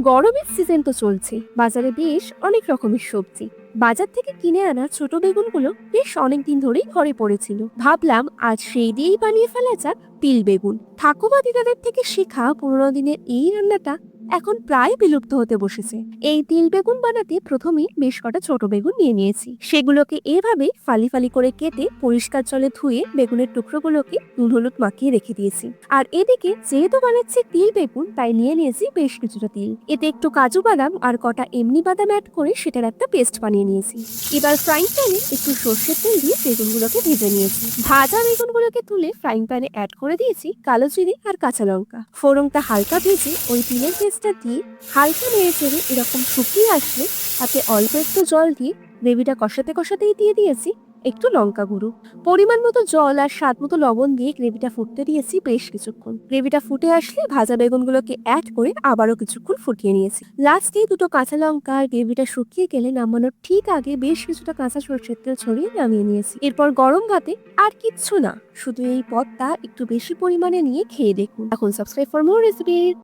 গরমের সিজন তো চলছে, বাজারে বেশ অনেক রকমের সবজি। বাজার থেকে কিনে আনা ছোট বেগুনগুলো বেশ অনেকদিন ধরেই ঘরে পড়েছিল। ভাবলাম আজ সেই দিয়েই বানিয়ে ফেলা যাক তিল বেগুন। ঠাকুমা দিদাদের থেকে শেখা পুরোনো দিনের এই রান্নাটা এখন প্রায় বিলুপ্ত হতে বসেছে। এই তিল বেগুন বানাতে প্রথমেই বেশ কটা ছোট বেগুন নিয়ে নিয়েছি। সেগুলোকে এভাবে ফালি ফালি করে কেটে পরিষ্কার জলে ধুয়ে বেগুনের টুকরোগুলোকে নুন হলুদ মাখিয়ে রেখে দিয়েছি। আর এদিকে যেহেতু বানাচ্ছি তিল বেগুন, তাই নিয়ে নিয়েছি বেশ কিছুটা তিল। এতে একটু কাজু বাদাম আর কটা এমনি বাদাম অ্যাড করে সেটার একটা পেস্ট বানিয়ে নিয়েছি। এবার ফ্রাইং প্যানে একটু সর্ষের তেল দিয়ে বেগুনগুলোকে ভেজে নিয়েছি। ভাজা বেগুনগুলোকে তুলে ফ্রাইং প্যানে অ্যাড করে দিয়েছি কালো জিরে আর কাঁচা লঙ্কা। ফোড়নটা হালকা ভেজে ওই তিলের পেস্টটা দিয়ে হালকা নেড়ে চেড়ে এরকম শুকিয়ে আসলে তাতে অল্প একটু জল দিয়ে গ্রেভিটা কষাতে কষাতেই দিয়ে দিয়েছি একটু লঙ্কা গুঁড়ো, পরিমাণ মতো জল আর স্বাদ মতো লবণ দিয়ে গ্রেভিটা ফুটতে দিয়েছি বেশ কিছুক্ষণ। গ্রেভিটা ফুটে আসলে ভাজা বেগুনগুলোকে অ্যাড করে আবারও কিছুক্ষণ ফুটিয়ে নিয়েছি। লাস্টে দুটো কাঁচা লঙ্কা আর গ্রেভিটা শুকিয়ে গেলে নামানোর ঠিক আগে বেশ কিছুটা কাঁচা সরষের তেল ছড়িয়ে নামিয়ে নিয়েছি। এরপর গরম ভাতে আর কিচ্ছু না, শুধু এই পদটা একটু বেশি পরিমাণে নিয়ে খেয়ে দেখুন। এখন সাবস্ক্রাইব ফর মোর রেসিপি।